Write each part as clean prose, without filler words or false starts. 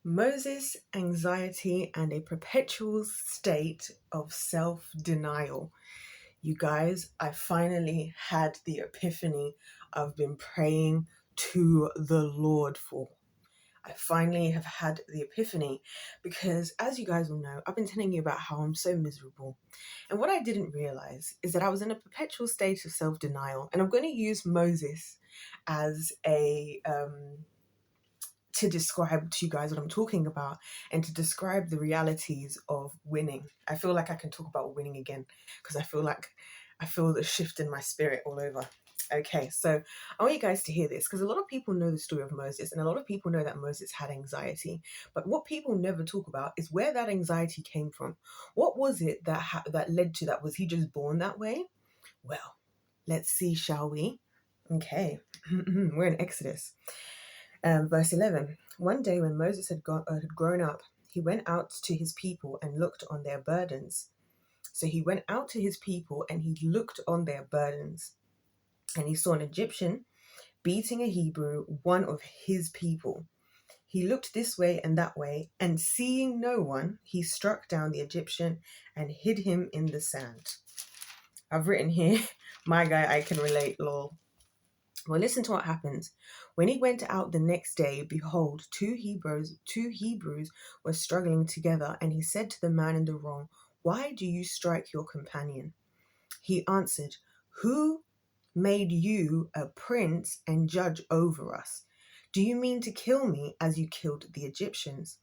Moses' anxiety and a perpetual state of self-denial. You guys, I finally had the epiphany I've been praying to the Lord for. I finally have had the epiphany because, as you guys will know, I've been telling you about how I'm so miserable. And what I didn't realize is that I was in a perpetual state of self-denial. And I'm going to use Moses as a to describe to you guys what I'm talking about and to describe the realities of winning. I feel like I can talk about winning again because I feel the shift in my spirit all over. Okay, so I want you guys to hear this because a lot of people know the story of Moses and a lot of people know that Moses had anxiety. But what people never talk about is where that anxiety came from. What was it that led to that? Was he just born that way? Well, let's see, shall we? Okay, we're in Exodus. Verse 11. One day when Moses had grown up, he went out to his people and looked on their burdens. So he went out to his people and he looked on their burdens. And he saw an Egyptian beating a Hebrew, one of his people. He looked this way and that way, and seeing no one, he struck down the Egyptian and hid him in the sand. I've written here, my guy, I can relate, lol. Well, listen to what happens. When he went out the next day, behold, two Hebrews were struggling together, and he said to the man in the wrong, "Why do you strike your companion?" He answered, "Who made you a prince and judge over us? Do you mean to kill me as you killed the Egyptians?"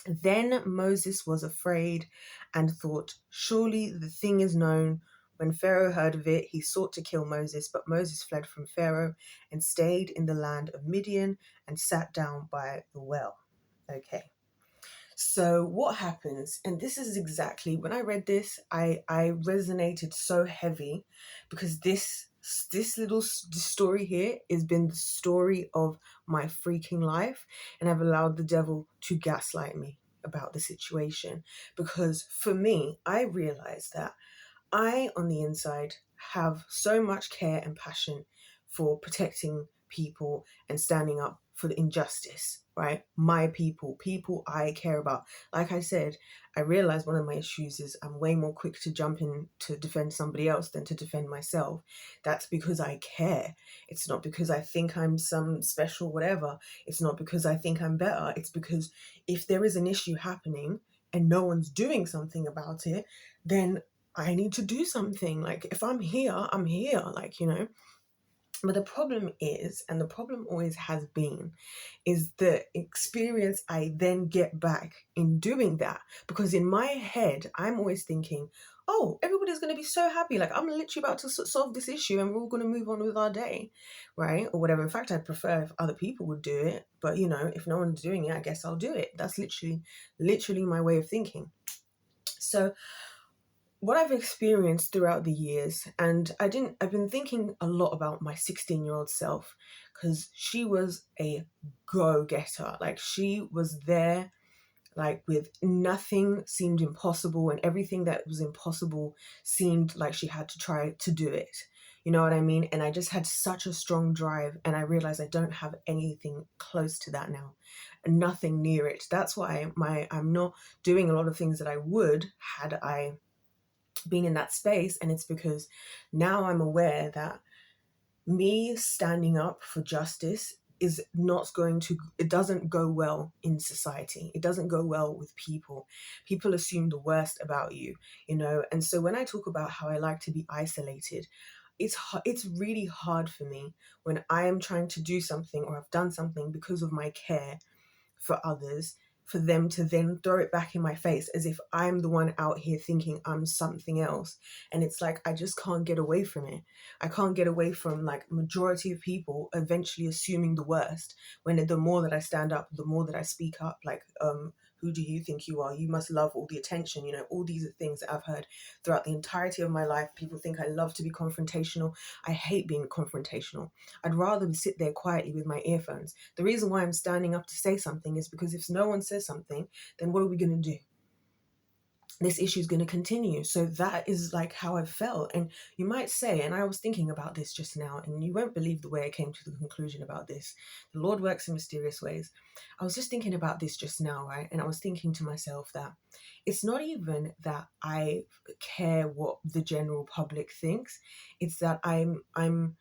Then Moses was afraid and thought, "Surely the thing is known." When Pharaoh heard of it, he sought to kill Moses, but Moses fled from Pharaoh and stayed in the land of Midian and sat down by the well. Okay. So what happens, and this is exactly, when I read this, I resonated so heavy because this little story here has been the story of my freaking life, and I've allowed the devil to gaslight me about the situation. Because for me, I realized that I, on the inside, have so much care and passion for protecting people and standing up for the injustice, right? My people I care about. Like I said, I realized one of my issues is I'm way more quick to jump in to defend somebody else than to defend myself. That's because I care. It's not because I think I'm some special whatever. It's not because I think I'm better. It's because if there is an issue happening and no one's doing something about it, then I need to do something. Like, if I'm here, I'm here, like, But the problem is, and the problem always has been, is the experience I then get back in doing that. Because in my head, I'm always thinking, oh, everybody's going to be so happy. Like, I'm literally about to solve this issue and we're all going to move on with our day, right? Or whatever. In fact, I'd prefer if other people would do it. But, if no one's doing it, I guess I'll do it. That's literally my way of thinking. So what I've experienced throughout the years, and I've been thinking a lot about my 16-year-old self, because she was a go-getter. Like, she was there, like, with nothing seemed impossible, and everything that was impossible seemed like she had to try to do it. You know what I mean? And I just had such a strong drive, and I realized I don't have anything close to that now, nothing near it. That's why I'm not doing a lot of things that I would had I been in that space. And it's because now I'm aware that me standing up for justice is not going to, it doesn't go well in society. It doesn't go well with people. People assume the worst about you, And so when I talk about how I like to be isolated, it's really hard for me when I am trying to do something or I've done something because of my care for others, for them to then throw it back in my face as if I'm the one out here thinking I'm something else. And it's like, I just can't get away from it. I can't get away from, like, majority of people eventually assuming the worst, when the more that I stand up, the more that I speak up, like, who do you think you are? You must love all the attention. All these are things that I've heard throughout the entirety of my life. People think I love to be confrontational. I hate being confrontational. I'd rather sit there quietly with my earphones. The reason why I'm standing up to say something is because if no one says something, then what are we going to do? this issue is going to continue. So that is like how I felt. And you might say, and I was thinking about this just now, and you won't believe the way I came to the conclusion about this. The Lord works in mysterious ways. I was just thinking about this just now, right? And I was thinking to myself that it's not even that I care what the general public thinks. It's that I'm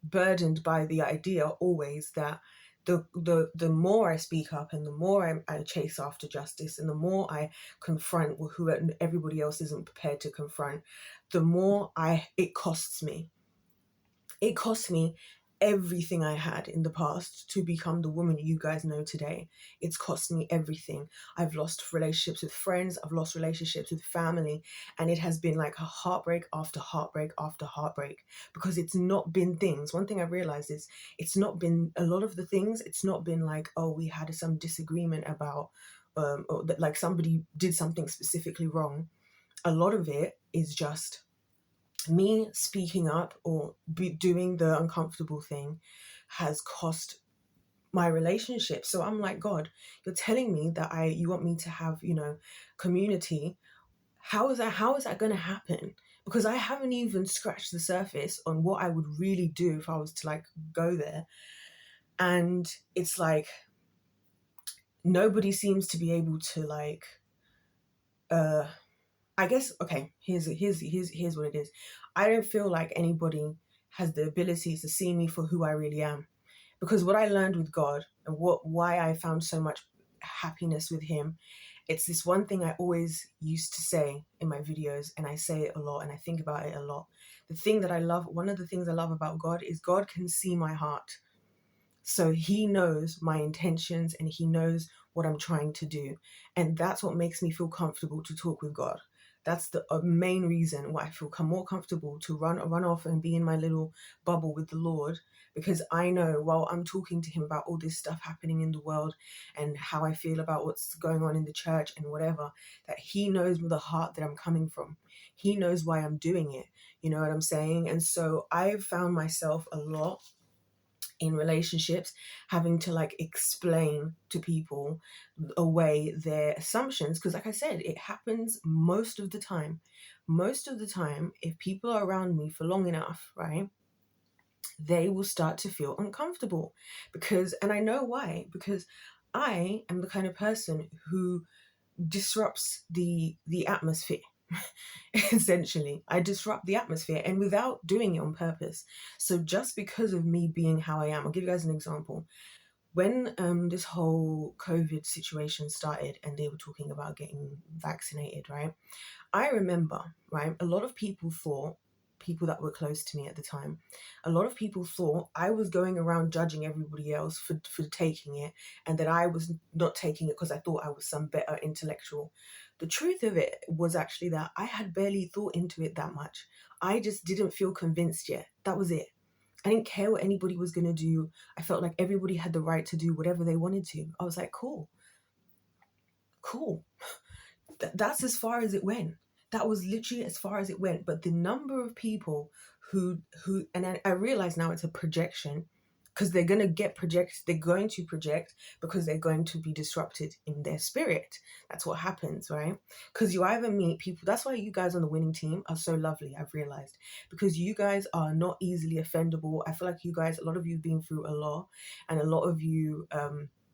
burdened by the idea always that the more I speak up, and the more I chase after justice, and the more I confront who everybody else isn't prepared to confront, the more it costs me. It cost me everything I had in the past to become the woman you guys know today. It's cost me everything. I've lost relationships with friends, I've lost relationships with family, and it has been like a heartbreak after heartbreak after heartbreak, because it's not been things. One thing I realized is it's not been a lot of the things, it's not been like, oh, we had some disagreement about or that like somebody did something specifically wrong. A lot of it is just me speaking up or doing the uncomfortable thing has cost my relationship. So I'm like, God, you're telling me that you want me to have, community. How is that going to happen? Because I haven't even scratched the surface on what I would really do if I was to like go there. And it's like nobody seems to be able to like I guess, okay, here's what it is. I don't feel like anybody has the ability to see me for who I really am. Because what I learned with God, and why I found so much happiness with him, it's this one thing I always used to say in my videos, and I say it a lot and I think about it a lot. One of the things I love about God is God can see my heart. So he knows my intentions and he knows what I'm trying to do. And that's what makes me feel comfortable to talk with God. That's the main reason why I feel more comfortable to run off and be in my little bubble with the Lord, because I know while I'm talking to him about all this stuff happening in the world and how I feel about what's going on in the church and whatever, that he knows the heart that I'm coming from. He knows why I'm doing it. You know what I'm saying? And so I've found myself a lot in relationships having to like explain to people away their assumptions, because like I said, it happens most of the time. If people are around me for long enough, right, they will start to feel uncomfortable, and I know why, because I am the kind of person who disrupts the atmosphere. Essentially, I disrupt the atmosphere, and without doing it on purpose. So just because of me being how I am, I'll give you guys an example. When this whole COVID situation started and they were talking about getting vaccinated, right, I remember, right, a lot of people that were close to me at the time, a lot of people thought I was going around judging everybody else for taking it, and that I was not taking it because I thought I was some better intellectual. The truth of it was actually that I had barely thought into it that much. I just didn't feel convinced yet. That was it. I didn't care what anybody was going to do. I felt like everybody had the right to do whatever they wanted to. I was like, cool. That's as far as it went. That was literally as far as it went. But the number of people who and I realize now it's a projection, because they're going to project because they're going to be disrupted in their spirit. That's what happens, right? Because you either meet people, that's why you guys on the winning team are so lovely, I've realized, because you guys are not easily offendable. I feel like you guys, a lot of you have been through a lot, and a lot of you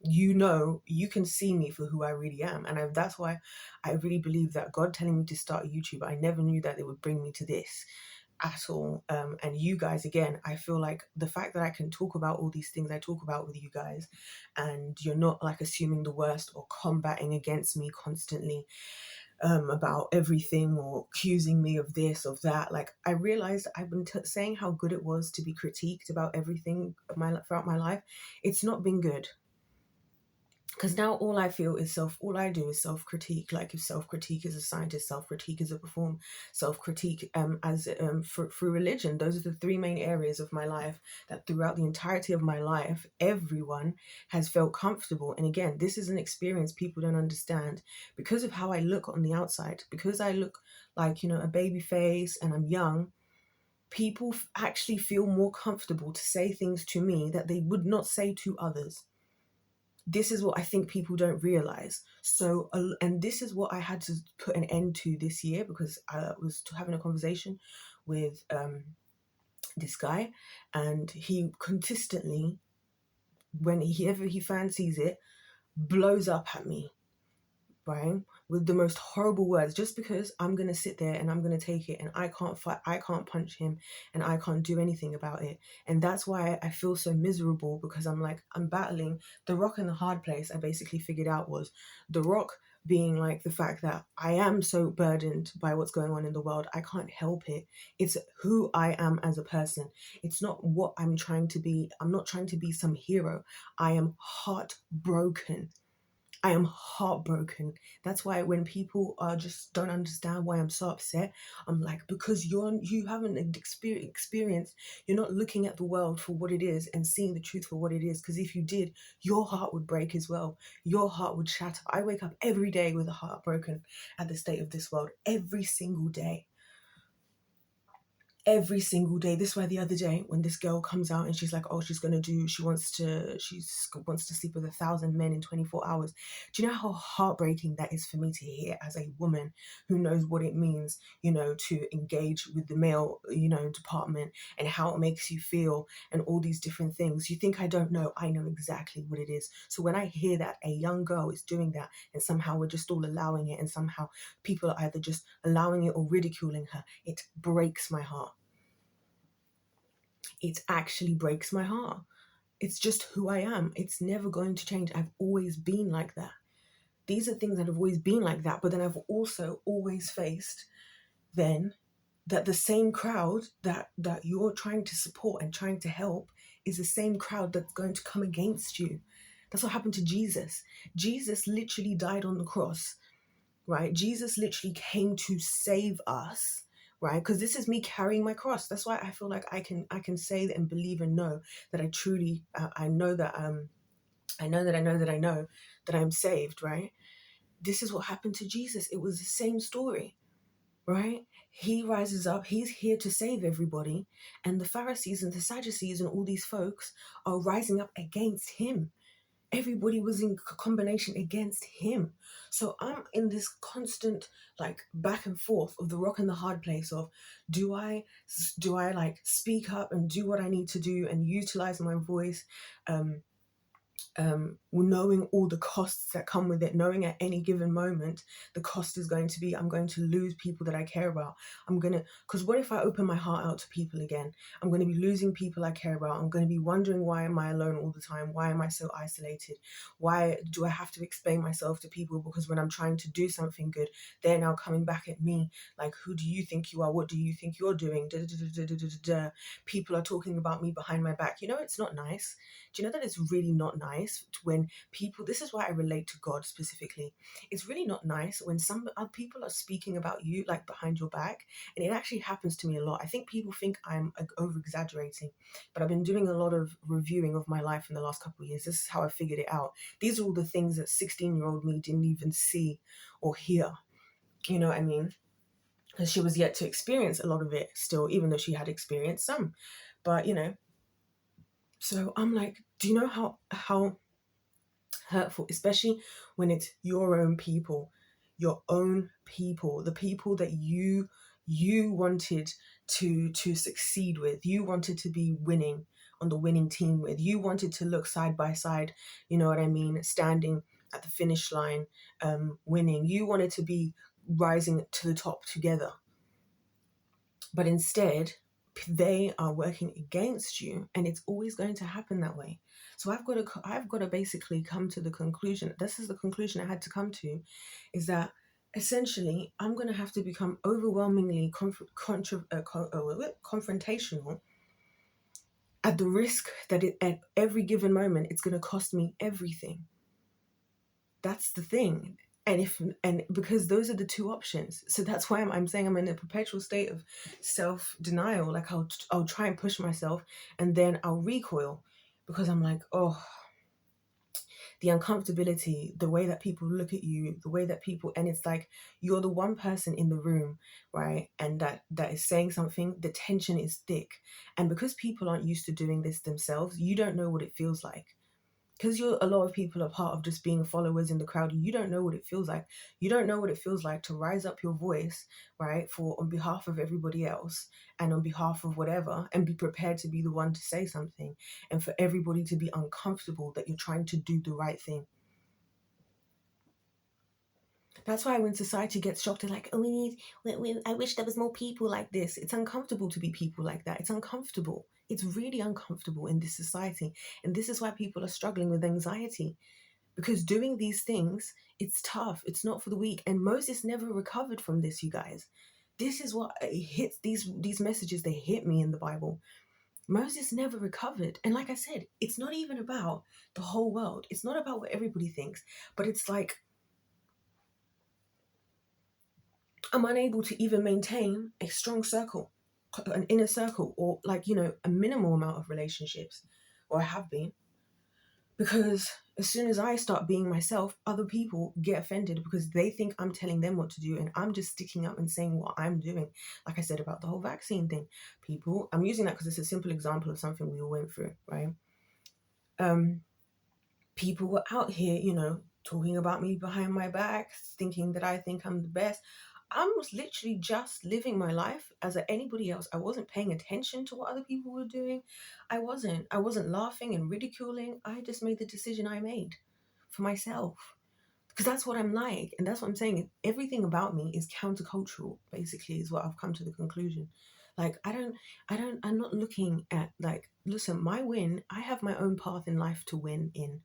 you can see me for who I really am. And that's why I really believe that God telling me to start YouTube, I never knew that it would bring me to this at all. And you guys, again, I feel like the fact that I can talk about all these things I talk about with you guys, and you're not like assuming the worst or combating against me constantly about everything, or accusing me of this, of that. Like, I realized I've been saying how good it was to be critiqued about everything throughout my life. It's not been good. Because now all I do is self-critique. Like, if self-critique is a scientist, self-critique is a perform, self-critique through religion. Those are the three main areas of my life that throughout the entirety of my life, everyone has felt comfortable. And again, this is an experience people don't understand because of how I look on the outside. Because I look like, a baby face and I'm young, people actually feel more comfortable to say things to me that they would not say to others. This is what I think people don't realize. So, and this is what I had to put an end to this year, because I was having a conversation with this guy, and he consistently, whenever he fancies it, blows up at me, right, with the most horrible words, just because I'm gonna sit there and I'm gonna take it, and I can't fight, I can't punch him, and I can't do anything about it. And that's why I feel so miserable, because I'm like, I'm battling the rock and the hard place. I basically figured out was the rock being like the fact that I am so burdened by what's going on in the world, I can't help it. It's who I am as a person. It's not what I'm trying to be. I'm not trying to be some hero. I am heartbroken. I am heartbroken. That's why when people just don't understand why I'm so upset, I'm like, because you haven't experienced, you're not looking at the world for what it is and seeing the truth for what it is. Because if you did, your heart would break as well. Your heart would shatter. I wake up every day with a heart broken at the state of this world, every single day. Every single day. This is why the other day when this girl comes out and she's like, oh, she wants to sleep with 1,000 men in 24 hours. Do you know how heartbreaking that is for me to hear, as a woman who knows what it means, to engage with the male, department, and how it makes you feel and all these different things. You think I don't know? I know exactly what it is. So when I hear that a young girl is doing that, and somehow we're just all allowing it, and somehow people are either just allowing it or ridiculing her, it breaks my heart. It actually breaks my heart. It's just who I am. It's never going to change. I've always been like that. These are things that have always been like that. But then I've also always faced then that the same crowd that you're trying to support and trying to help is the same crowd that's going to come against you. That's what happened to Jesus. Jesus literally died on the cross, right? Jesus literally came to save us, right? Because this is me carrying my cross. That's why I feel like I can say that and believe and know that I truly I know that that I'm saved, right? This is what happened to Jesus. It was the same story, right? He rises up, he's here to save everybody, and the Pharisees and the Sadducees and all these folks are rising up against him. Everybody was in combination against him. So I'm in this constant like back and forth of the rock and the hard place of, do I like speak up and do what I need to do and utilize my voice, knowing all the costs that come with it, knowing at any given moment the cost is going to be, I'm going to lose people that I care about. Because what if I open my heart out to people again? I'm going to be losing people I care about. I'm going to be wondering, why am I alone all the time? Why am I so isolated? Why do I have to explain myself to people? Because when I'm trying to do something good, they're now coming back at me like, who do you think you are? What do you think you're doing? People are talking about me behind my back. It's not nice. Do you know that it's really not nice when people, this is why I relate to God specifically. It's really not nice when some other people are speaking about you like behind your back. And it actually happens to me a lot. I think people think I'm over exaggerating, but I've been doing a lot of reviewing of my life in the last couple of years. This is how I figured it out. These are all the things that 16-year-old me didn't even see or hear. You know what I mean? Because she was yet to experience a lot of it still, even though she had experienced some. But, so I'm like, do you know how hurtful, especially when it's your own people, the people that you wanted to succeed with, you wanted to be winning on the winning team with, you wanted to look side by side, you know what I mean, standing at the finish line, winning. You wanted to be rising to the top together, but instead they are working against you, and it's always going to happen that way. So I've got to basically come to the conclusion. This is the conclusion I had to come to, is that essentially I'm going to have to become overwhelmingly confrontational, at the risk that at every given moment it's going to cost me everything. That's the thing. And because those are the two options. So that's why I'm saying I'm in a perpetual state of self-denial. Like I'll try and push myself, and then I'll recoil, because I'm like, oh, the uncomfortability, the way that people look at you, the way that people, and it's like, you're the one person in the room, right? And that is saying something, the tension is thick. And because people aren't used to doing this themselves, you don't know what it feels like because you're a lot of people are part of just being followers in the crowd. You don't know what it feels like. You don't know what it feels like to rise up your voice, right, for on behalf of everybody else and on behalf of whatever, and be prepared to be the one to say something, and for everybody to be uncomfortable that you're trying to do the right thing. That's why when society gets shocked, they're like, oh, I wish there was more people like this. It's uncomfortable to be people like that. It's uncomfortable. It's really uncomfortable in this society. And this is why people are struggling with anxiety, because doing these things, it's tough. It's not for the weak. And Moses never recovered from this, you guys. This is what hits these messages. They hit me in the Bible. Moses never recovered. And like I said, it's not even about the whole world. It's not about what everybody thinks, but it's like, I'm unable to even maintain a strong circle, an inner circle, or like, a minimal amount of relationships, or I have been. Because as soon as I start being myself, other people get offended because they think I'm telling them what to do, and I'm just sticking up and saying what I'm doing. Like I said about the whole vaccine thing. People, I'm using that because it's a simple example of something we all went through, right? People were out here, talking about me behind my back, thinking that I think I'm the best. I was literally just living my life as anybody else. I wasn't paying attention to what other people were doing. I wasn't laughing and ridiculing. I just made the decision I made for myself, because that's what I'm like. And that's what I'm saying. Everything about me is countercultural, basically, is what I've come to the conclusion. Like, I'm not looking at, like, listen, my win, I have my own path in life to win in.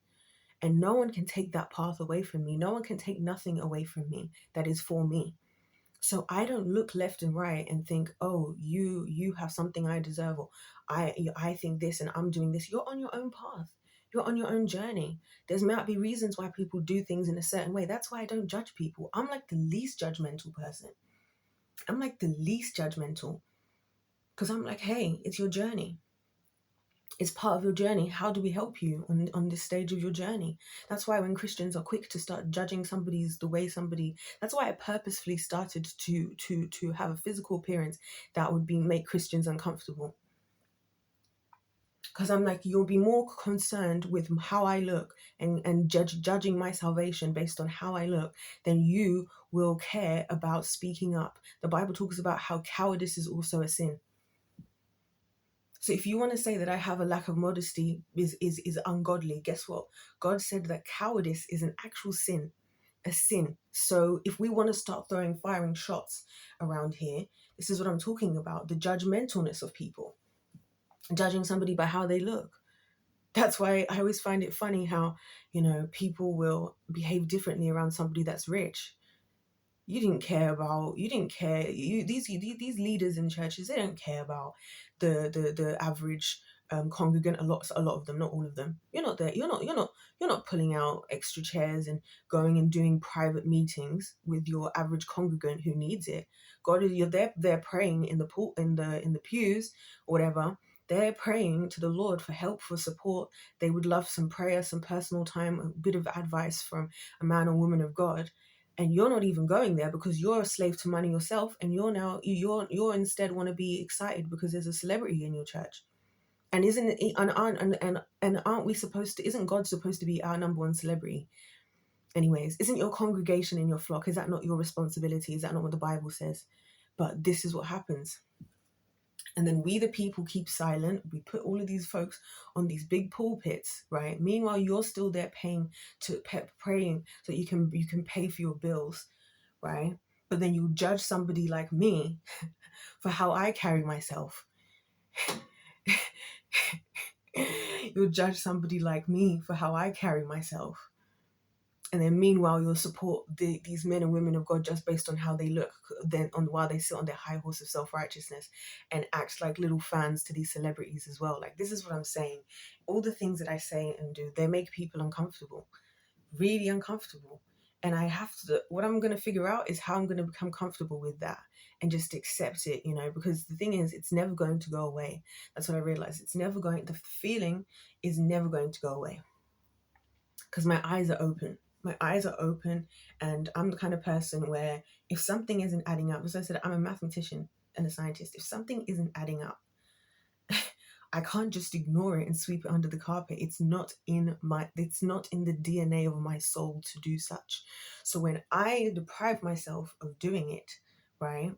And no one can take that path away from me. No one can take nothing away from me that is for me. So I don't look left and right and think, oh, you have something I deserve, or I think this and I'm doing this. You're on your own path. You're on your own journey. There's might be reasons why people do things in a certain way. That's why I don't judge people. I'm like the least judgmental person. I'm like the least judgmental, because I'm like, hey, it's your journey. It's part of your journey. How do we help you on this stage of your journey? That's why when Christians are quick to start judging that's why I purposefully started to have a physical appearance that would make Christians uncomfortable. Because I'm like, you'll be more concerned with how I look and judging my salvation based on how I look than you will care about speaking up. The Bible talks about how cowardice is also a sin. So if you want to say that I have a lack of modesty is ungodly, guess what? God said that cowardice is an actual sin, a sin. So if we want to start firing shots around here, this is what I'm talking about, the judgmentalness of people, judging somebody by how they look. That's why I always find it funny how, people will behave differently around somebody that's rich. These leaders in churches, they don't care about the average congregant. A lot of them, not all of them. You're not there. You're not pulling out extra chairs and going and doing private meetings with your average congregant who needs it. You're there praying in the pool, in the pews or whatever. They're praying to the Lord for help, for support. They would love some prayer, some personal time, a bit of advice from a man or woman of God. And you're not even going there because you're a slave to money yourself, and you're instead want to be excited because there's a celebrity in your church. And aren't we supposed to? Isn't God supposed to be our number one celebrity? Anyways, isn't your congregation in your flock? Is that not your responsibility? Is that not what the Bible says? But this is what happens. And then we, the people, keep silent. We put all of these folks on these big pulpits, right? Meanwhile, you're still there praying so that you can pay for your bills, right? But then you judge somebody like me for how I carry myself. You'll judge somebody like me for how I carry myself. And then meanwhile, you'll support these men and women of God just based on how they look, while they sit on their high horse of self-righteousness and act like little fans to these celebrities as well. Like, this is what I'm saying. All the things that I say and do, they make people uncomfortable, really uncomfortable. And what I'm going to figure out is how I'm going to become comfortable with that and just accept it, because the thing is, it's never going to go away. That's what I realized. The feeling is never going to go away, because my eyes are open. My eyes are open, and I'm the kind of person where if something isn't adding up, as I said, I'm a mathematician and a scientist. If something isn't adding up, I can't just ignore it and sweep it under the carpet. It's not in the DNA of my soul to do such. So when I deprive myself of doing it, right,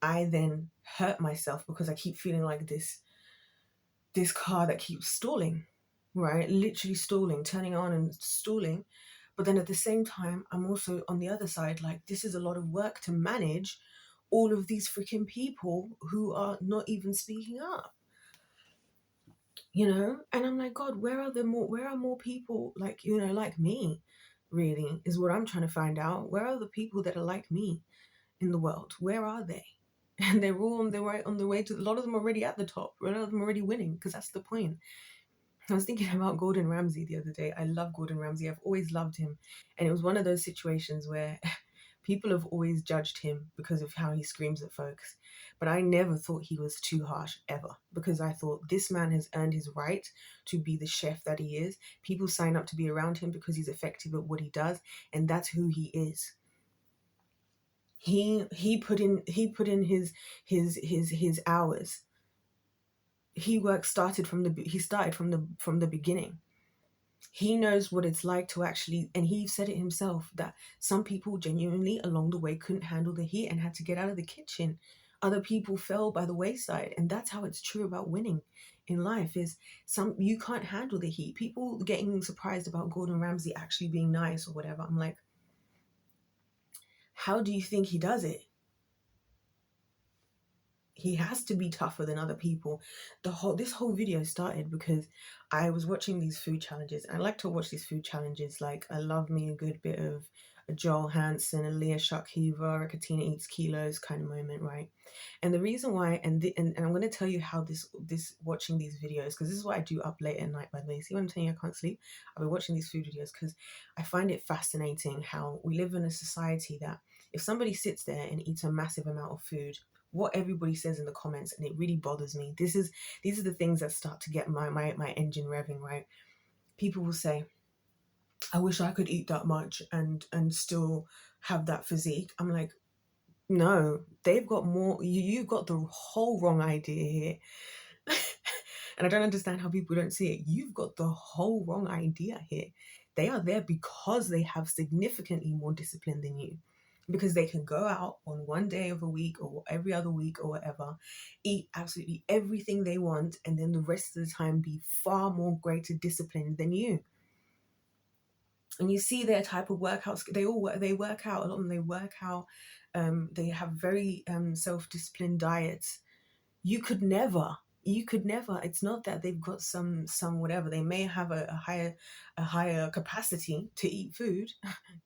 I then hurt myself because I keep feeling like this car that keeps stalling, right? Literally stalling, turning on and stalling. But then at the same time, I'm also on the other side, like, this is a lot of work to manage all of these freaking people who are not even speaking up, And I'm like, God, where are more people like, like me, really, is what I'm trying to find out. Where are the people that are like me in the world? Where are they? And they're all on their way to, a lot of them already at the top, a lot of them already winning, because that's the point. I was thinking about Gordon Ramsay the other day. I love Gordon Ramsay. I've always loved him. And it was one of those situations where people have always judged him because of how he screams at folks. But I never thought he was too harsh, ever. Because I thought, this man has earned his right to be the chef that he is. People sign up to be around him because he's effective at what he does. And that's who he is. He put in his hours. He started from the beginning. He knows what it's like to actually, and he said it himself, that some people genuinely along the way couldn't handle the heat and had to get out of the kitchen. Other people fell by the wayside. And that's how it's true about winning in life, is you can't handle the heat. People getting surprised about Gordon Ramsay actually being nice or whatever. I'm like, how do you think he does it? He has to be tougher than other people. This whole video started because I was watching these food challenges. I like to watch these food challenges. Like, I love me a good bit of a Joel Hansen, a Leah Shukhiva, a Katina Eats Kilos kind of moment, right? And the reason why, and I'm going to tell you how this watching these videos, because this is what I do up late at night, by the way. See what I'm telling you, I can't sleep. I've been watching these food videos because I find it fascinating how we live in a society that if somebody sits there and eats a massive amount of food, what everybody says in the comments, and it really bothers me. These are the things that start to get my engine revving, right? People will say, I wish I could eat that much and still have that physique. I'm like, no, they've got more. You've got the whole wrong idea here. And I don't understand how people don't see it. You've got the whole wrong idea here. They are there because they have significantly more discipline than you. Because they can go out on one day of a week or every other week or whatever, eat absolutely everything they want, and then the rest of the time be far more greater disciplined than you. And you see their type of workouts. They work out. A lot of them, they work out. They have very self-disciplined diets. You could never. It's not that they've got some whatever. They may have a higher capacity to eat food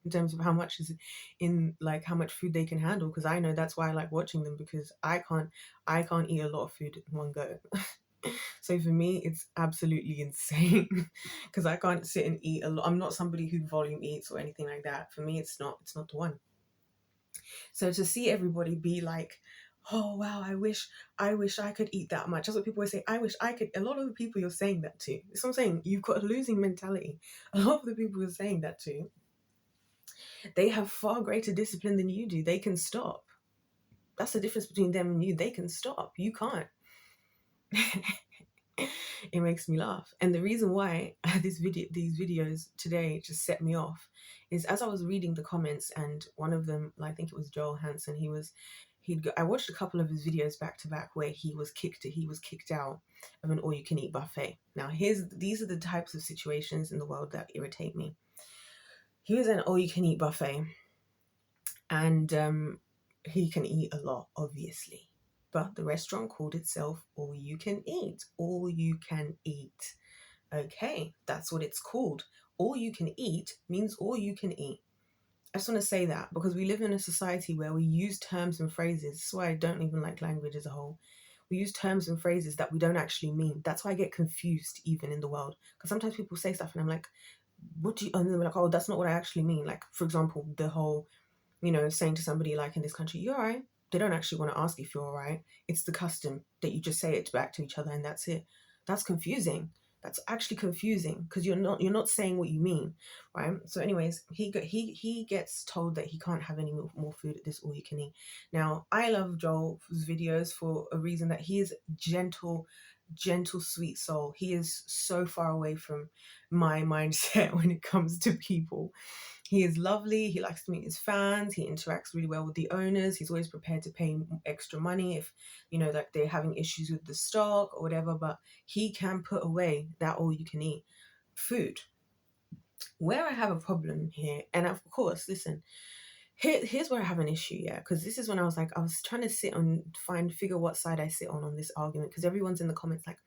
in terms of how much is in, like, how much food they can handle. Because I know that's why I like watching them, because I can't eat a lot of food in one go. So for me, it's absolutely insane because I can't sit and eat a lot. I'm not somebody who volume eats or anything like that. For me, it's not the one. So to see everybody be like, oh wow, I wish I could eat that much. That's what people always say. I wish I could. A lot of the people you're saying that to, that's what I'm saying. You've got a losing mentality. A lot of the people you're saying that to, they have far greater discipline than you do. They can stop. That's the difference between them and you. They can stop. You can't. It makes me laugh. And the reason why these videos today just set me off is, as I was reading the comments, and one of them, I think it was Joel Hansen, I watched a couple of his videos back to back where he was kicked out of an all-you-can-eat buffet. Now these are the types of situations in the world that irritate me. He was at an all-you-can-eat buffet, and he can eat a lot, obviously. But the restaurant called itself All You Can Eat. All You Can Eat. Okay, that's what it's called. All you can eat means all you can eat. I just want to say that because we live in a society where we use terms and phrases. That's why I don't even like language as a whole. We use terms and phrases that we don't actually mean. That's why I get confused even in the world. Because sometimes people say stuff and I'm like, what do you, and they're like, oh, that's not what I actually mean. Like, for example, the whole, saying to somebody like in this country, you're all right. They don't actually want to ask if you're all right. It's the custom that you just say it back to each other and that's it. That's confusing. That's actually confusing because you're not saying what you mean, right? So anyways, he gets told that he can't have any more food at this all you can eat. Now, I love Joel's videos for a reason, that he is gentle gentle, sweet soul. He is so far away from my mindset when it comes to people. He is lovely. He likes to meet his fans. He interacts really well with the owners. He's always prepared to pay extra money if, like they're having issues with the stock or whatever. But he can put away that all you can eat food. Where I have a problem here, and of course, listen, here's where I have an issue, yeah, because this is when I was trying to figure what side I sit on this argument, because everyone's in the comments like,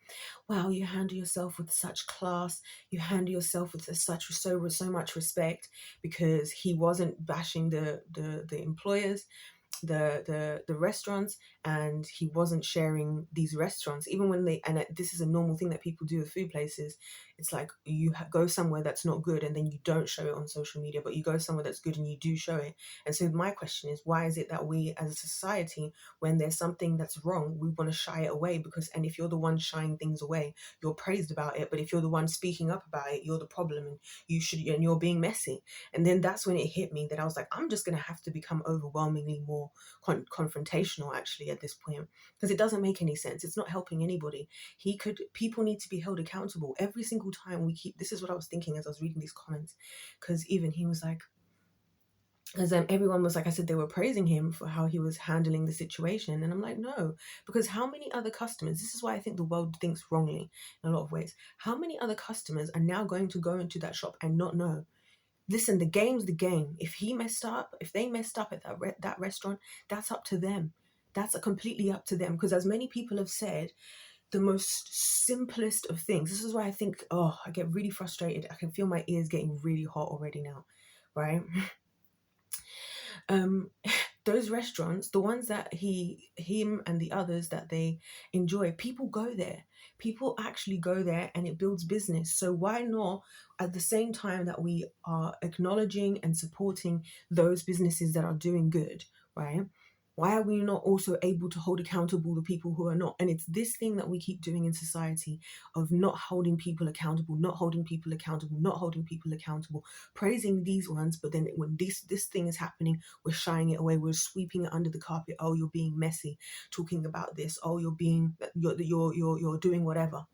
wow, you handle yourself with such class, you handle yourself with so much respect, because he wasn't bashing the employers, the restaurants, and he wasn't sharing these restaurants even when this is a normal thing that people do with food places. It's like you go somewhere that's not good and then you don't show it on social media, but you go somewhere that's good and you do show it. And so my question is, why is it that we as a society, when there's something that's wrong, we want to shy it away? And if you're the one shying things away, you're praised about it, but if you're the one speaking up about it, you're the problem, and you're being messy. And then that's when it hit me that I was like, I'm just going to have to become overwhelmingly more confrontational actually at this point, because it doesn't make any sense. It's not helping anybody. People need to be held accountable every single time this is what I was thinking as I was reading these comments, because even he was like, because everyone was like, I said, they were praising him for how he was handling the situation. And I'm like, no, because how many other customers, this is why I think the world thinks wrongly in a lot of ways. How many other customers are now going to go into that shop and not know? Listen, the game's the game. If they messed up at that restaurant, that's up to them. That's completely up to them. Because as many people have said, the most simplest of things. This is why I think, I get really frustrated. I can feel my ears getting really hot already now, right? Those restaurants, the ones that him and the others that they enjoy, people go there. People actually go there and it builds business. So why not, at the same time that we are acknowledging and supporting those businesses that are doing good, right? Why are we not also able to hold accountable the people who are not? And it's this thing that we keep doing in society of not holding people accountable, praising these ones, but then when this thing is happening, we're shying it away, we're sweeping it under the carpet. Oh, you're being messy, talking about this. Oh, you're doing whatever.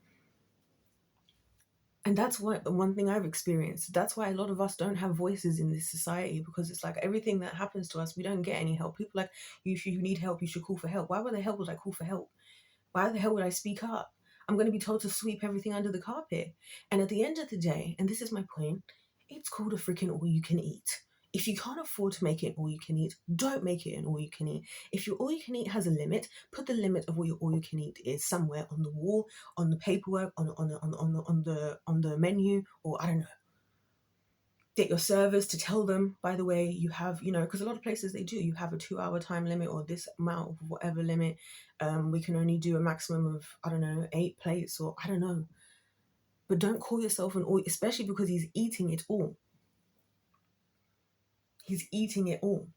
And that's one thing I've experienced. That's why a lot of us don't have voices in this society, because it's like everything that happens to us, we don't get any help. People like, if you need help, you should call for help. Why the hell would I call for help? Why the hell would I speak up? I'm going to be told to sweep everything under the carpet. And at the end of the day, and this is my point, it's called a freaking all you can eat. If you can't afford to make it all you can eat, don't make it an all you can eat. If your all you can eat has a limit, put the limit of what your all you can eat is somewhere on the wall, on the paperwork, on the menu, or I don't know. Get your servers to tell them, by the way, you have, because a lot of places they do, you have a 2-hour time limit or this amount of whatever limit. We can only do a maximum of, I don't know, 8 plates, or I don't know. But don't call yourself an all, especially because he's eating it all. He's eating it all.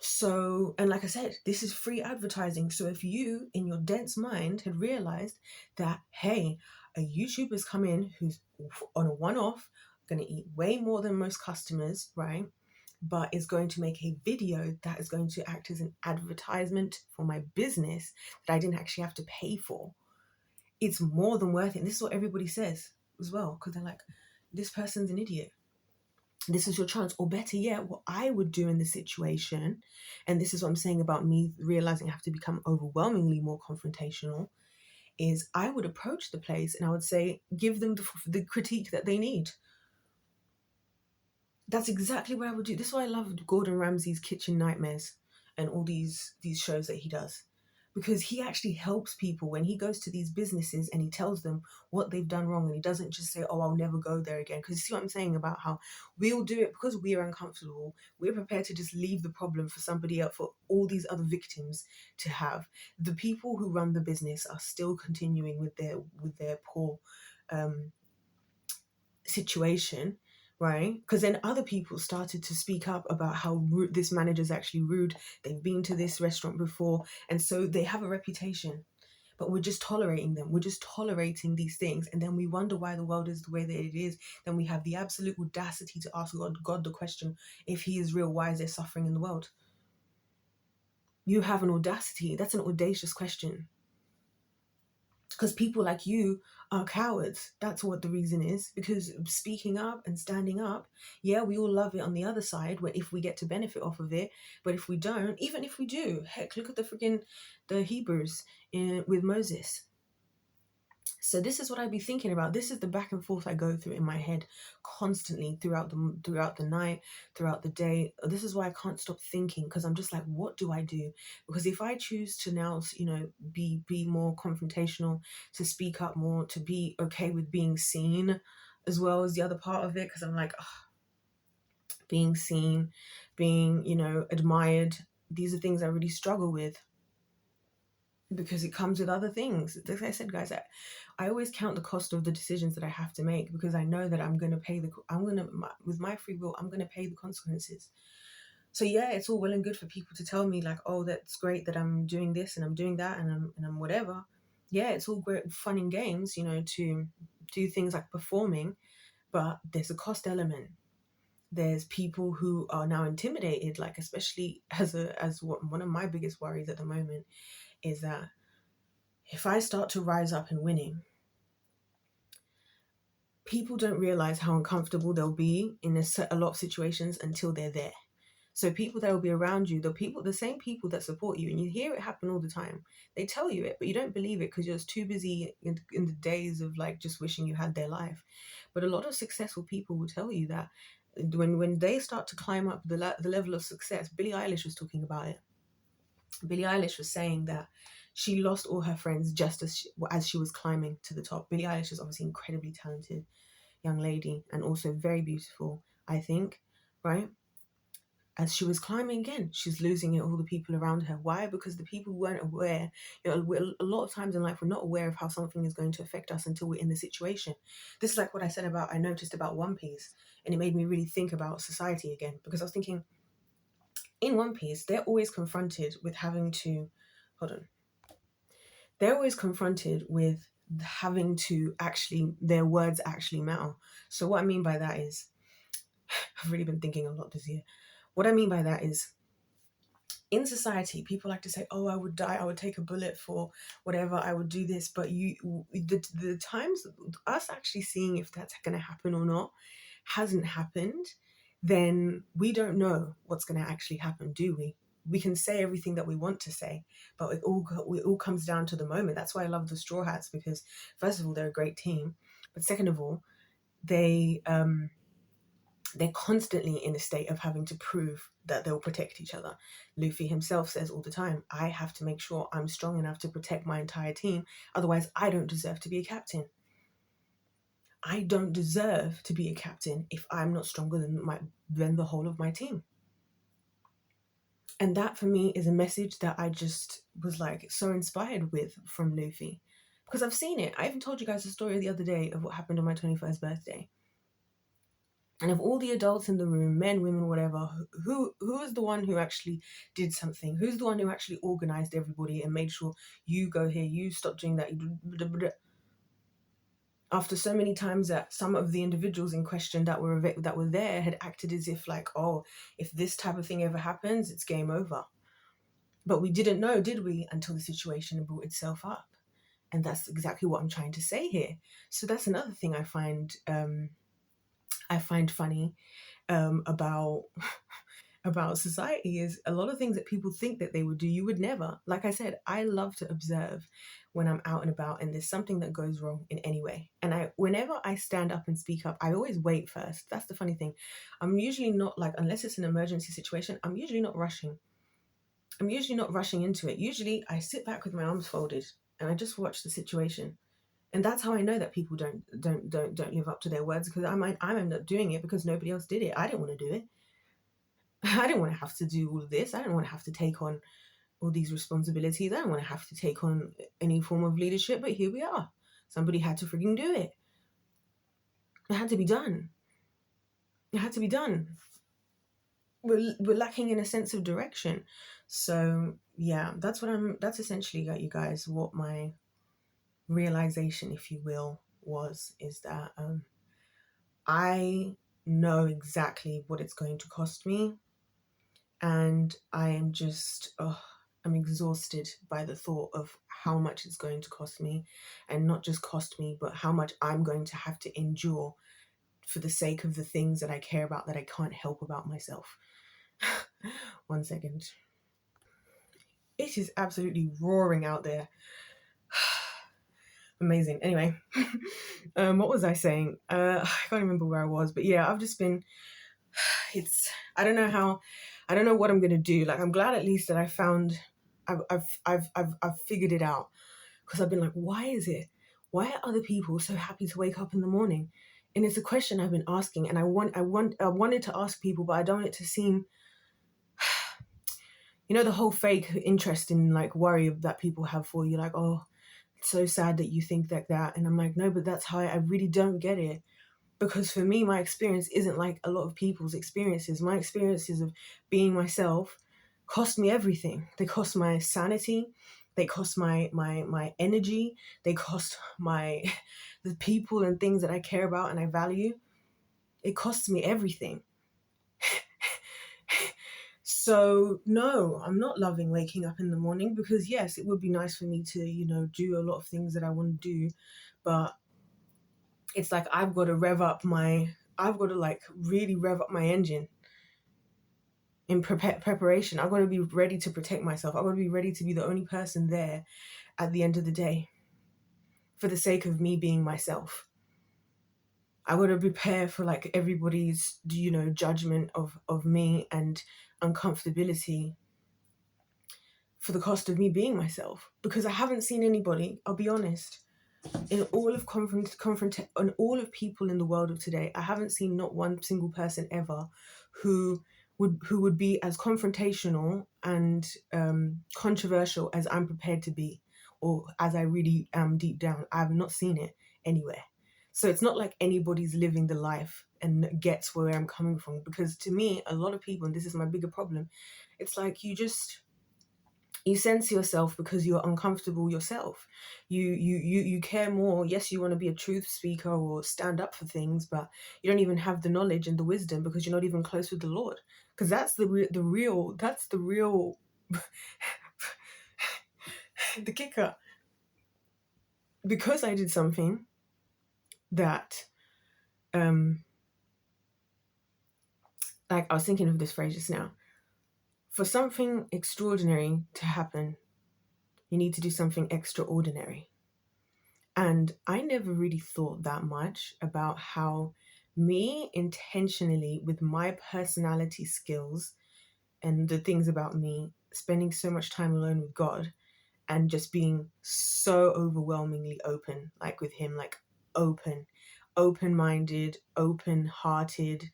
So, and like I said, this is free advertising. So if you, in your dense mind, had realized that, hey, a YouTuber's come in who's on a one-off, going to eat way more than most customers, right? But is going to make a video that is going to act as an advertisement for my business that I didn't actually have to pay for. It's more than worth it. And this is what everybody says as well, because they're like, this person's an idiot. This is your chance. Or better yet, what I would do in this situation, and this is what I'm saying about me realizing I have to become overwhelmingly more confrontational, is I would approach the place and I would say, give them the critique that they need. That's exactly what I would do. This is why I love Gordon Ramsay's Kitchen Nightmares and all these shows that he does. Because he actually helps people when he goes to these businesses and he tells them what they've done wrong, and he doesn't just say, oh, I'll never go there again. Because you see what I'm saying about how we'll do it because we're uncomfortable. We're prepared to just leave the problem for somebody else, for all these other victims to have. The people who run the business are still continuing with their poor situation, right? Because then other people started to speak up about how rude this manager's actually rude. They've been to this restaurant before, and so they have a reputation. But we're just tolerating them. We're just tolerating these things, and then we wonder why the world is the way that it is. Then we have the absolute audacity to ask God the question: if He is real, why is there suffering in the world? You have an audacity. That's an audacious question. because people like you are cowards. That's what the reason is. Because speaking up and standing up, yeah, we all love it on the other side, where if we get to benefit off of it, but if we don't, even if we do, heck, look at the Hebrews with Moses. So this is what I'd be thinking about. This is the back and forth I go through in my head constantly throughout the night, throughout the day. This is why I can't stop thinking, because I'm just like, what do I do? Because if I choose to now, be more confrontational, to speak up more, to be okay with being seen, as well as the other part of it, because I'm like, being seen, being admired. These are things I really struggle with, because it comes with other things. Like I said, guys, I always count the cost of the decisions that I have to make, because I know that with my free will, I'm going to pay the consequences. So yeah, it's all well and good for people to tell me like, oh, that's great that I'm doing this and I'm doing that and I'm whatever. Yeah, it's all great fun and games, to do things like performing, but there's a cost element. There's people who are now intimidated, like especially one of my biggest worries at the moment is that if I start to rise up and winning, people don't realize how uncomfortable they'll be in a lot of situations until they're there. So people that will be around you, the same people that support you, and you hear it happen all the time. They tell you it, but you don't believe it because you're just too busy in the days of like just wishing you had their life. But a lot of successful people will tell you that when they start to climb up the level of success. Billie Eilish was talking about it. Billie Eilish was saying that she lost all her friends just as she was climbing to the top. Billie Eilish is obviously incredibly talented young lady and also very beautiful, I think, right? As she was climbing again, she's losing all the people around her. Why? Because the people weren't aware. A lot of times in life, we're not aware of how something is going to affect us until we're in the situation. This is like what I noticed about One Piece, and it made me really think about society again, because I was thinking, in One Piece, they're always confronted with having to, hold on, they're always confronted with having to their words actually matter. So what I mean by that is, I've really been thinking a lot this year. What I mean by that is, in society, people like to say, oh, I would die, I would take a bullet for whatever, I would do this. But the times, us actually seeing if that's going to happen or not hasn't happened, then we don't know what's going to actually happen, do we? We can say everything that we want to say, but it all comes down to the moment. That's why I love the Straw Hats, because first of all, they're a great team, but second of all, they're constantly in a state of having to prove that they'll protect each other. Luffy himself says all the time, I have to make sure I'm strong enough to protect my entire team. Otherwise, I don't deserve to be a captain. I don't deserve to be a captain if I'm not stronger than the whole of my team. And that for me is a message that I just was like so inspired with from Luffy. Because I've seen it. I even told you guys a story the other day of what happened on my 21st birthday. And of all the adults in the room, men, women, whatever, who is the one who actually did something? Who's the one who actually organized everybody and made sure you go here, you stop doing that? After so many times that some of the individuals in question that were there had acted as if like, oh, if this type of thing ever happens, it's game over. But we didn't know, did we, until the situation brought itself up. And that's exactly what I'm trying to say here. So that's another thing I find funny about about society, is a lot of things that people think that they would do, you would never. Like I said, I love to observe when I'm out and about and there's something that goes wrong in any way. And whenever I stand up and speak up, I always wait first. That's the funny thing. I'm usually not like, unless it's an emergency situation, I'm usually not rushing. I'm usually not rushing into it. Usually I sit back with my arms folded and I just watch the situation. And that's how I know that people don't live up to their words, because I'm end up doing it because nobody else did it. I didn't want to do it. I didn't want to have to do all of this. I didn't want to have to take on all these responsibilities. I didn't want to have to take on any form of leadership, but here we are. Somebody had to freaking do it. It had to be done. It had to be done. We're lacking in a sense of direction. So yeah, that's essentially, you guys, what my realization, if you will, is that I know exactly what it's going to cost me. And I am just, I'm exhausted by the thought of how much it's going to cost me, and not just cost me, but how much I'm going to have to endure for the sake of the things that I care about that I can't help about myself. 1 second. It is absolutely roaring out there. Amazing. Anyway, what was I saying? I can't remember where I was, but yeah, I've just been. I don't know what I'm gonna do. Like, I'm glad at least that I've figured it out, because I've been like, why are other people so happy to wake up in the morning? And it's a question I've been asking, and I wanted to ask people, but I don't want it to seem, the whole fake interest in like worry that people have for you, like, oh, it's so sad that you think like that. And I'm like, no, but that's how I really don't get it. Because for me, my experience isn't like a lot of people's experiences. My experiences of being myself cost me everything. They cost my sanity. They cost my energy. They cost the people and things that I care about and I value. It costs me everything. So no, I'm not loving waking up in the morning, because yes, it would be nice for me to, do a lot of things that I want to do, but it's like I've got to like really rev up my engine in preparation. I've got to be ready to protect myself. I've got to be ready to be the only person there at the end of the day for the sake of me being myself. I got to prepare for like everybody's, judgment of me and uncomfortability for the cost of me being myself, because I haven't seen anybody, I'll be honest, in all of on all of people in the world of today, I haven't seen not one single person ever who would be as confrontational and controversial as I'm prepared to be, or as I really am deep down. I have not seen it anywhere. So it's not like anybody's living the life and gets where I'm coming from, because to me, a lot of people, and this is my bigger problem, it's like you censor yourself because you're uncomfortable yourself. You care more. Yes, you want to be a truth speaker or stand up for things, but you don't even have the knowledge and the wisdom because you're not even close with the Lord. Because that's the real the kicker. Because I did something that like, I was thinking of this phrase just now. For something extraordinary to happen, you need to do something extraordinary. And I never really thought that much about how me intentionally, with my personality skills and the things about me, spending so much time alone with God and just being so overwhelmingly open, like with Him, like open-minded, open-hearted,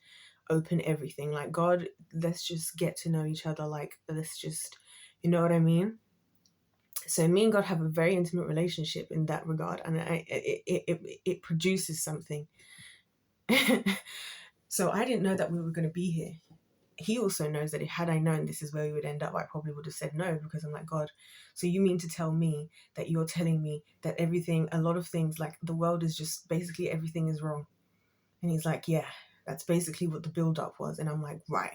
open everything. Like, God, let's just get to know each other. Like, let's just, you know what I mean? So me and God have a very intimate relationship in that regard, and it produces something. So I didn't know that we were going to be here. He also knows that had I known this is where we would end up, I probably would have said no, because I'm like, God, so you mean to tell me that you're telling me that a lot of things, like the world is just basically everything is wrong? And He's like, yeah, that's basically what the build up was. And I'm like, right.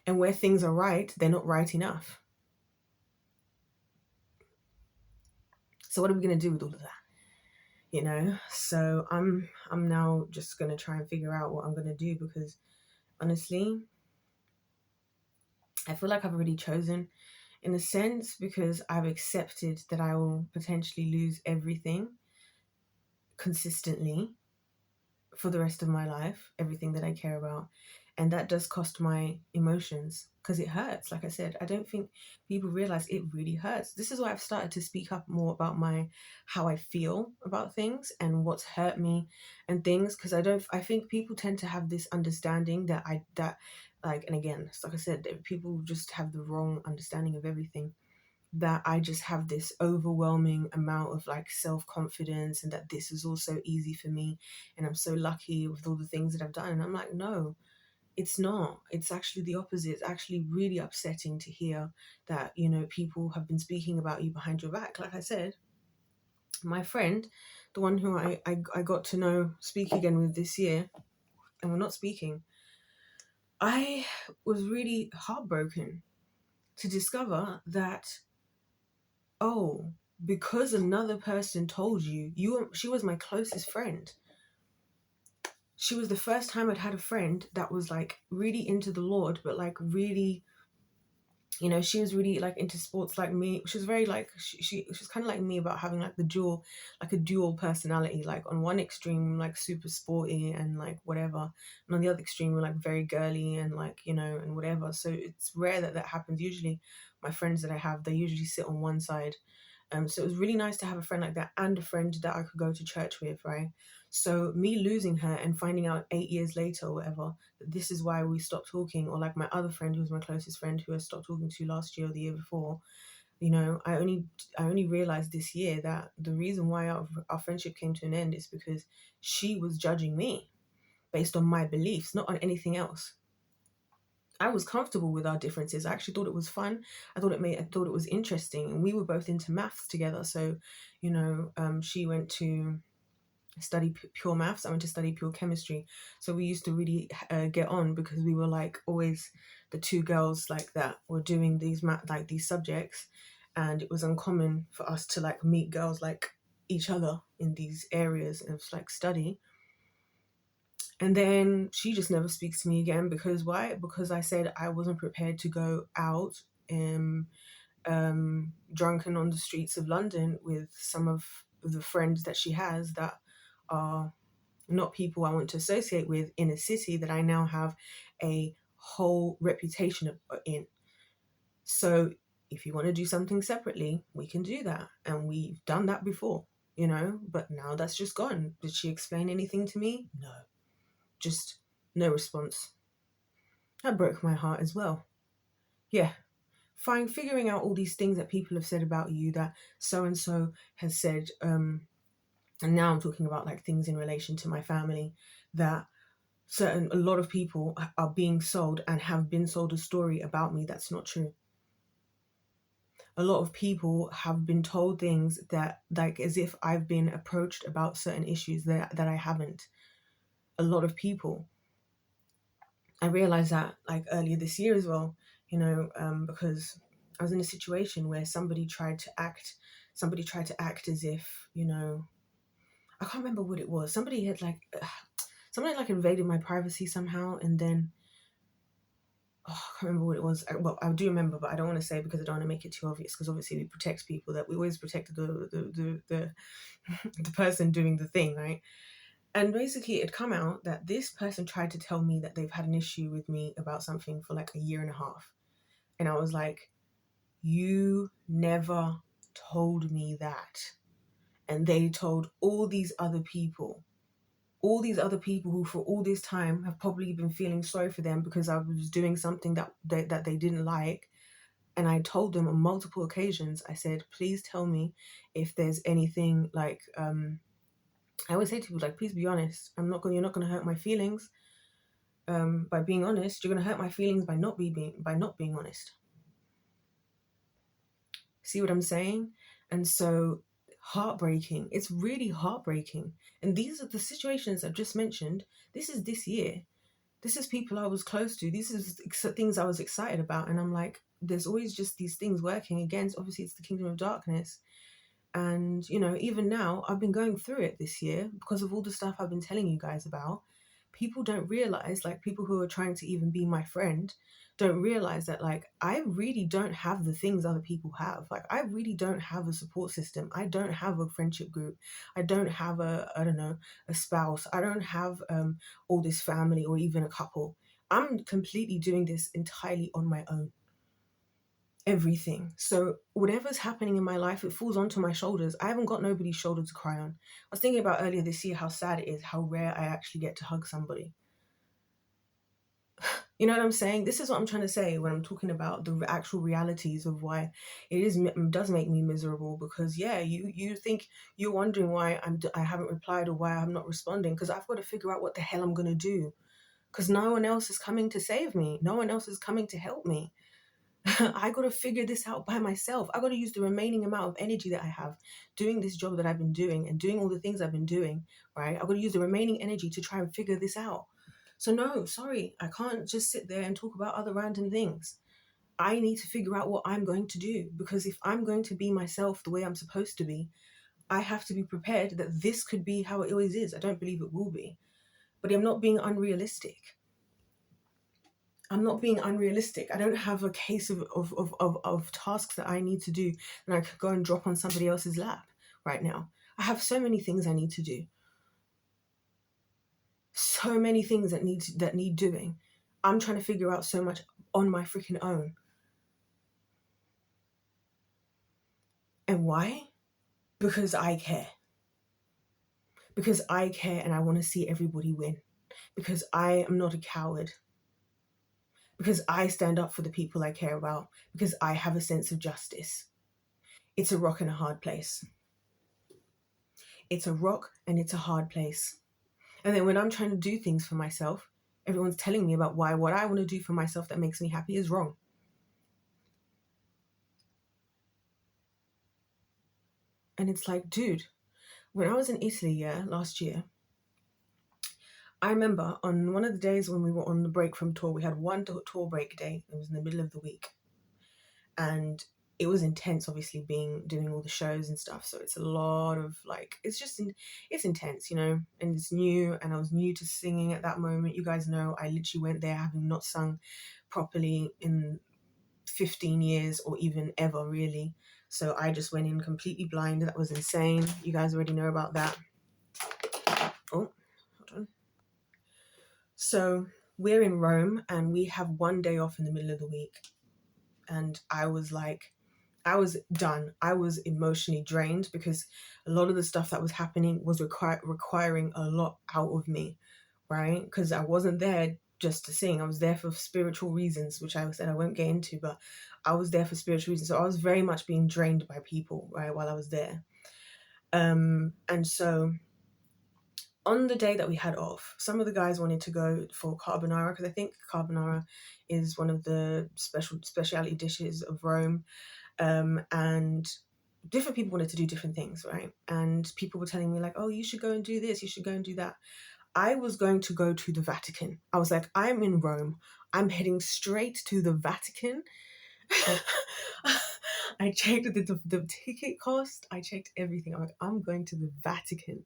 And where things are right, they're not right enough. So what are we going to do with all of that? So I'm now just going to try and figure out what I'm going to do, because honestly, I feel like I've already chosen, in a sense, because I've accepted that I will potentially lose everything consistently for the rest of my life, everything that I care about. And that does cost my emotions, because it hurts. Like I said, I don't think people realize it really hurts. This is why I've started to speak up more about how I feel about things and what's hurt me and things, because I think people tend to have this understanding that and again, like I said, people just have the wrong understanding of everything, that I just have this overwhelming amount of like self-confidence, and that this is all so easy for me and I'm so lucky with all the things that I've done. And I'm like, no, it's not. It's actually the opposite. It's actually really upsetting to hear that, people have been speaking about you behind your back. Like I said, my friend, the one who I got to know, speak again with this year, and we're not speaking. I was really heartbroken to discover that, oh, because another person told you, she was my closest friend. She was the first time I'd had a friend that was like really into the Lord, but like really, she was really like into sports like me. She was very like she was kind of like me about having like a dual personality. Like on one extreme, like super sporty and like whatever, and on the other extreme, we're like very girly and like and whatever. So it's rare that that happens. Usually, my friends that I have, they usually sit on one side. So it was really nice to have a friend like that and a friend that I could go to church with, right? So me losing her and finding out 8 years later or whatever that this is why we stopped talking, or like my other friend who was my closest friend who I stopped talking to last year or the year before, I only realized this year that the reason why our friendship came to an end is because she was judging me based on my beliefs, not on anything else. I was comfortable with our differences. I actually thought it was fun. I thought it was interesting, and we were both into maths together. So, she went to study pure maths. I went to study pure chemistry. So we used to really get on because we were like always the two girls like that were doing these subjects, and it was uncommon for us to like meet girls like each other in these areas of like study. And then she just never speaks to me again because why? Because I said I wasn't prepared to go out drunken on the streets of London with some of the friends that she has that are not people I want to associate with in a city that I now have a whole reputation in. So if you want to do something separately, we can do that. And we've done that before, but now that's just gone. Did she explain anything to me? No. Just no response. That broke my heart as well. Yeah. Figuring out all these things that people have said about you that so and so has said, and now I'm talking about like things in relation to my family, that a lot of people are being sold and have been sold a story about me that's not true. A lot of people have been told things that like as if I've been approached about certain issues that I haven't. A lot of people. I realized that like earlier this year as well, because I was in a situation where somebody tried to act as if, I can't remember what it was. Somebody had somebody like invaded my privacy somehow, and then I can't remember what it was. Well, I do remember, but I don't want to say because I don't want to make it too obvious. Because obviously we protect people. That we always protect the the person doing the thing, right? And basically, it come out that this person tried to tell me that they've had an issue with me about something for like a year and a half, and I was like, "You never told me that," and they told all these other people who for all this time have probably been feeling sorry for them because I was doing something that they didn't like. And I told them on multiple occasions, I said, please tell me if there's anything like, I always say to people, like, please be honest. You're not going to hurt my feelings by being honest. You're going to hurt my feelings by not being honest. See what I'm saying? And so heartbreaking. It's really heartbreaking. And these are the situations I've just mentioned. This is this year. This is people I was close to. These are things I was excited about. And I'm like, there's always just these things working against. Obviously, it's the kingdom of darkness. And, even now, I've been going through it this year because of all the stuff I've been telling you guys about. People don't realize, like people who are trying to even be my friend, don't realize that, like, I really don't have the things other people have. Like, I really don't have a support system. I don't have a friendship group. I don't have a spouse. I don't have all this family or even a couple. I'm completely doing this entirely on my own. Everything. So whatever's happening in my life, it falls onto my shoulders. I haven't got nobody's shoulder to cry on. I was thinking about earlier this year how sad it is, how rare I actually get to hug somebody. You know what I'm saying? This is what I'm trying to say when I'm talking about the actual realities of why it does make me miserable. Because you think you're wondering why I haven't replied or why I'm not responding, because I've got to figure out what the hell I'm gonna do. Because no one else is coming to save me. No one else is coming to help me. I got to figure this out by myself. I got to use the remaining amount of energy that I have doing this job that I've been doing and doing all the things I've been doing, right? I got to use the remaining energy to try and figure this out. So no, sorry, I can't just sit there and talk about other random things. I need to figure out what I'm going to do, because if I'm going to be myself the way I'm supposed to be, I have to be prepared that this could be how it always is. I don't believe it will be, but I'm not being unrealistic. I'm not being unrealistic. I don't have a case of tasks that I need to do and I could go and drop on somebody else's lap right now. I have so many things I need to do. So many things that need doing. I'm trying to figure out so much on my freaking own. And why? Because I care. Because I care and I want to see everybody win. Because I am not a coward. Because I stand up for the people I care about. Because I have a sense of justice. It's a rock and a hard place. It's a rock and it's a hard place. And then when I'm trying to do things for myself, everyone's telling me about why what I want to do for myself that makes me happy is wrong. And it's like, dude, when I was in Italy, last year, I remember on one of the days when we were on the break from tour, we had one tour break day. It was in the middle of the week. And it was intense, obviously, doing all the shows and stuff. So it's a lot of it's intense, and it's new. And I was new to singing at that moment. You guys know I literally went there having not sung properly in 15 years or even ever, really. So I just went in completely blind. That was insane. You guys already know about that. Oh, hold on. So we're in Rome and we have one day off in the middle of the week. And I was done. I was emotionally drained because a lot of the stuff that was happening was requiring a lot out of me, right? Because I wasn't there just to sing. I was there for spiritual reasons, which I said I won't get into, but I was there for spiritual reasons. So I was very much being drained by people, right, while I was there. And so on the day that we had off, some of the guys wanted to go for carbonara, because I think carbonara is one of the specialty dishes of Rome. And different people wanted to do different things, right? And people were telling me like, oh, you should go and do this, you should go and do that. I was going to go to the Vatican. I was like, I'm in Rome. I'm heading straight to the Vatican. I checked the ticket cost. I checked everything. I'm like, I'm going to the Vatican.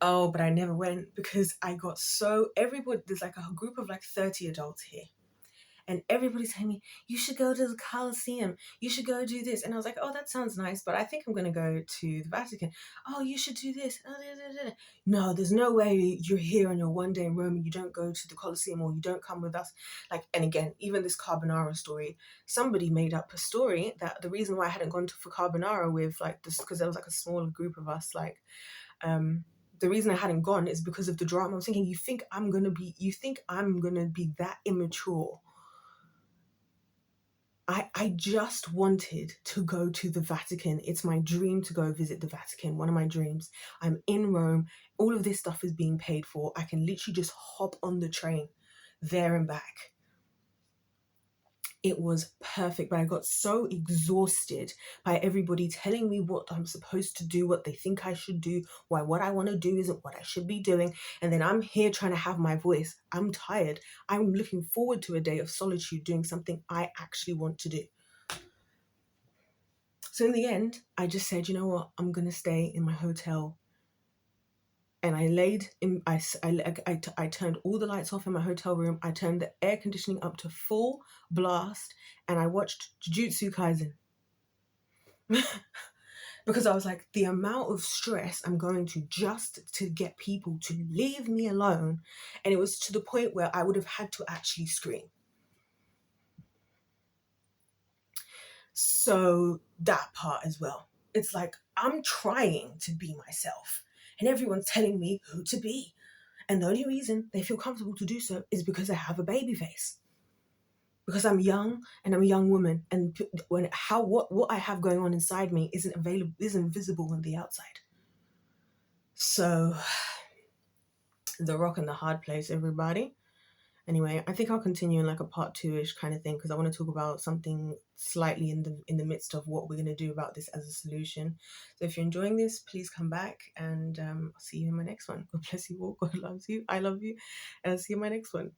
Oh, but I never went because I got everybody, there's like a group of like 30 adults here. And everybody's telling me, you should go to the Colosseum. You should go do this. And I was like, oh, that sounds nice, but I think I'm going to go to the Vatican. Oh, you should do this. No, there's no way you're here on your one day in Rome and you don't go to the Colosseum or you don't come with us. And again, even this carbonara story, somebody made up a story that the reason why I hadn't gone for carbonara with this, because there was like a smaller group of us, the reason I hadn't gone is because of the drama. I was thinking, you think I'm going to be that immature? I just wanted to go to the Vatican. It's my dream to go visit the Vatican. One of my dreams. I'm in Rome. All of this stuff is being paid for. I can literally just hop on the train there and back. It was perfect, but I got so exhausted by everybody telling me what I'm supposed to do, what they think I should do, why what I want to do isn't what I should be doing. And then I'm here trying to have my voice. I'm tired. I'm looking forward to a day of solitude, doing something I actually want to do. So in the end, I just said, you know what? I'm going to stay in my hotel. And I I turned all the lights off in my hotel room. I turned the air conditioning up to full blast and I watched Jujutsu Kaisen. Because I was like, the amount of stress I'm going to just to get people to leave me alone. And it was to the point where I would have had to actually scream. So that part as well. It's like, I'm trying to be myself. And everyone's telling me who to be. And the only reason they feel comfortable to do so is because I have a baby face. Because I'm young and I'm a young woman. And what I have going on inside me isn't visible on the outside. So the rock and the hard place, everybody. Anyway, I think I'll continue in like a part two-ish kind of thing, because I want to talk about something slightly in the midst of what we're going to do about this as a solution. So if you're enjoying this, please come back, and I'll see you in my next one. God bless you all. God loves you. I love you. And I'll see you in my next one.